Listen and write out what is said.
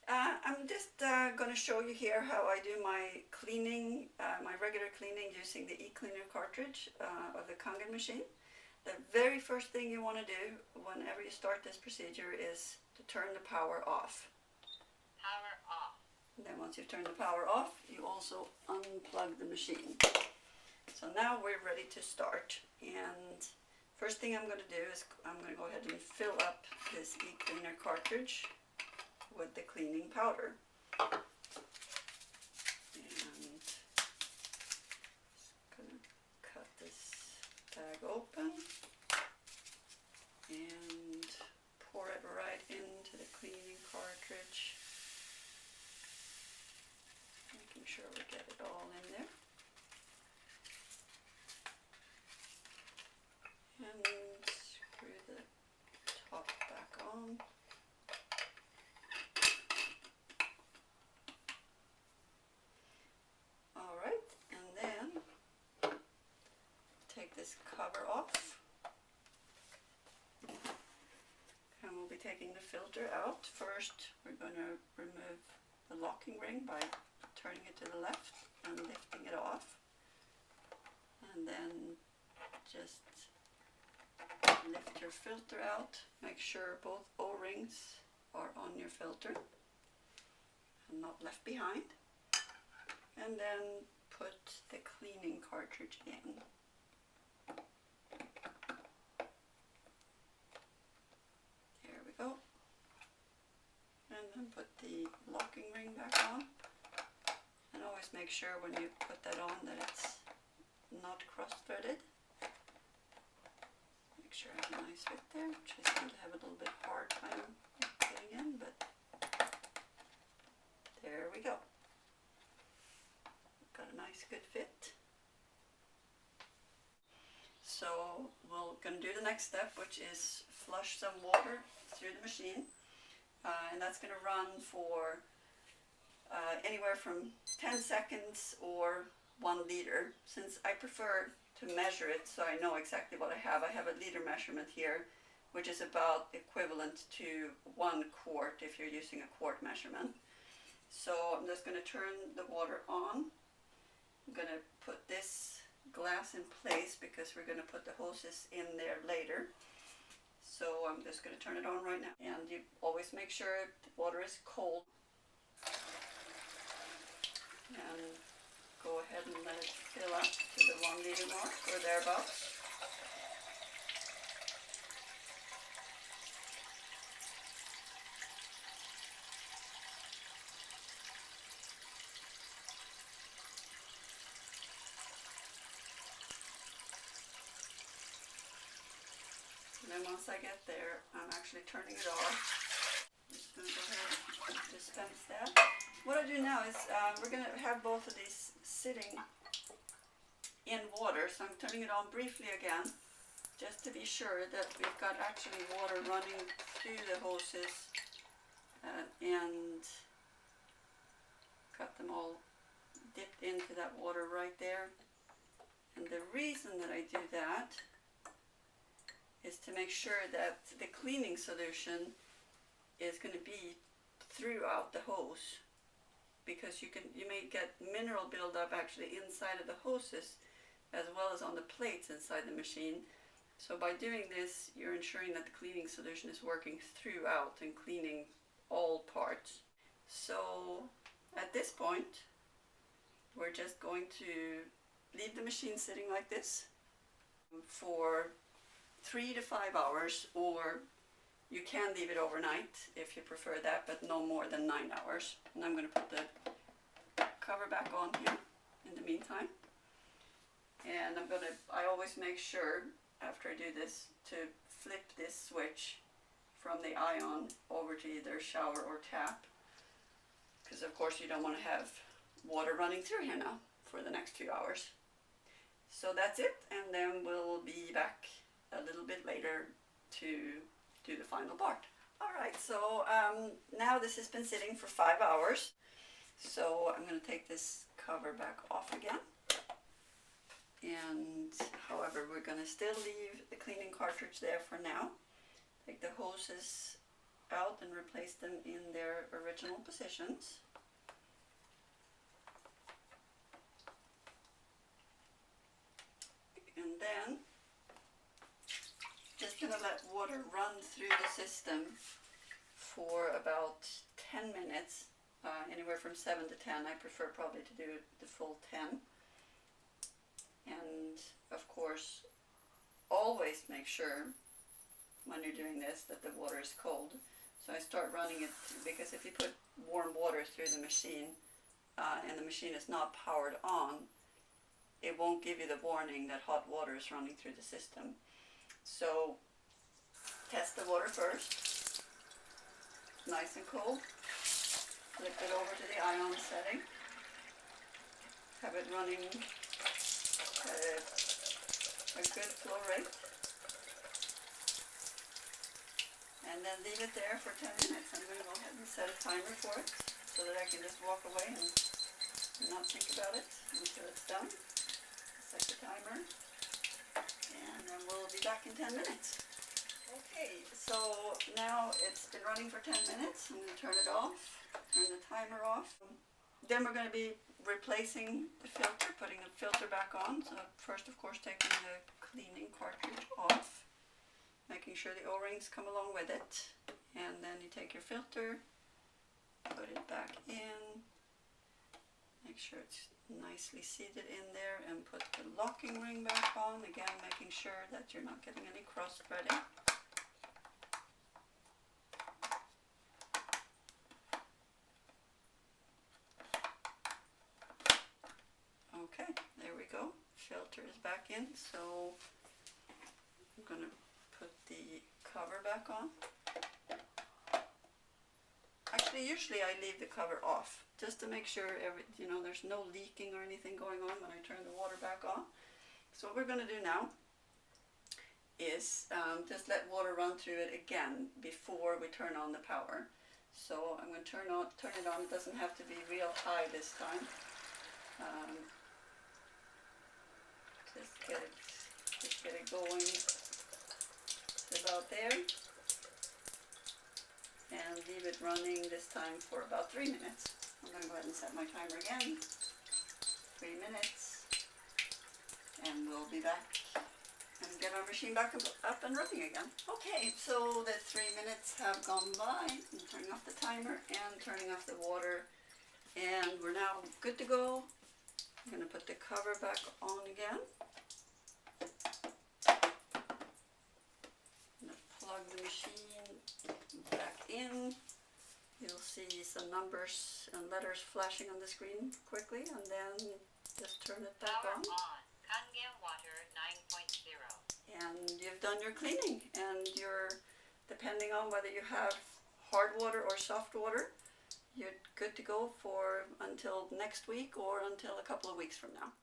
I'm just going to show you here how I do my cleaning, my regular cleaning using the e-cleaner cartridge of the Kangen machine. The very first thing you want to do whenever you start this procedure is to turn the power off. Power off. And then once you've turned the power off, you also unplug the machine. So now we're ready to start. And first thing I'm going to do is I'm going to go ahead and fill up this e-cleaner cartridge with the cleaning powder. And just going to cut this bag open and pour it right into the cleaning cartridge, making sure we get it all in there. And screw the top back on. Alright, and then take this cover off. And we'll be taking the filter out. First, we're going to remove the locking ring by turning it to the left and lifting it off. And then just lift your filter out. Make sure both O-rings are on your filter and not left behind. And then put the cleaning cartridge in. There we go. And then put the locking ring back on. And always make sure when you put that on that it's not cross-threaded. Make sure I have a nice fit there, which I seem to have a little bit hard time getting in, but there we go. Got a nice good fit. So we're going to do the next step, which is flush some water through the machine, and that's going to run for anywhere from 10 seconds or 1 liter. Since I prefer to measure it so I know exactly what I have a liter measurement here, which is about equivalent to 1 quart if you're using a quart measurement. So I'm just going to turn the water on. I'm going to put this glass in place because we're going to put the hoses in there later. So I'm just going to turn it on right now. And you always make sure the water is cold. And go ahead and let it fill up to the 1 liter mark or thereabouts. And then once I get there, I'm actually turning it off. I'm just going to go ahead and dispense that. What I do now is we're going to have both of these sitting in water, so I'm turning it on briefly again, just to be sure that we've got actually water running through the hoses and got them all dipped into that water right there. And the reason that I do that is to make sure that the cleaning solution is going to be throughout the hose, because you may get mineral buildup actually inside of the hoses as well as on the plates inside the machine. So by doing this, you're ensuring that the cleaning solution is working throughout and cleaning all parts. So at this point, we're just going to leave the machine sitting like this for 3 to 5 hours, or you can leave it overnight if you prefer that, but no more than 9 hours. And I'm going to put the cover back on here in the meantime. And I always make sure after I do this to flip this switch from the ion over to either shower or tap, because of course you don't want to have water running through here now for the next few hours. So that's it, and then we'll be back a little bit later to do the final part. Alright, so now this has been sitting for 5 hours. So I'm going to take this cover back off again. And however, we're going to still leave the cleaning cartridge there for now. Take the hoses out and replace them in their original positions. And then just going to let water run through the system for about 10 minutes, anywhere from 7 to 10. I prefer probably to do the full 10. And of course, always make sure when you're doing this that the water is cold. So I start running it, because if you put warm water through the machine and the machine is not powered on, it won't give you the warning that hot water is running through the system. So test the water first, nice and cold. Flip it over to the ion setting. Have it running at a good flow rate. And then leave it there for 10 minutes. I'm going to go ahead and set a timer for it so that I can just walk away and not think about it until it's done. Set the timer. And then we'll be back in 10 minutes. Okay, so now it's been running for 10 minutes. I'm going to turn it off, turn the timer off. Then we're going to be replacing the filter, putting the filter back on. So first, of course, taking the cleaning cartridge off, making sure the O-rings come along with it. And then you take your filter, put it back in, make sure it's nicely seated in there, and put the locking ring back on, again making sure that you're not getting any cross threading. Okay, there we go, filter is back in, so I'm going to put the cover back on. Actually, usually I leave the cover off, just to make sure there's no leaking or anything going on when I turn the water back on. So what we're going to do now is just let water run through it again before we turn on the power. So I'm going to turn it on. It doesn't have to be real high this time. Just get it going to about there. And leave it running this time for about 3 minutes. I'm going to go ahead and set my timer again. 3 minutes. And we'll be back and get our machine back up and running again. Okay, so the 3 minutes have gone by. I'm turning off the timer and turning off the water. And we're now good to go. I'm going to put the cover back on again. I'm going to plug the machine back in. You'll see some numbers and letters flashing on the screen quickly, and then just turn it back Power on. Kangen water 9.0. And you've done your cleaning, and depending on whether you have hard water or soft water, you're good to go for until next week or until a couple of weeks from now.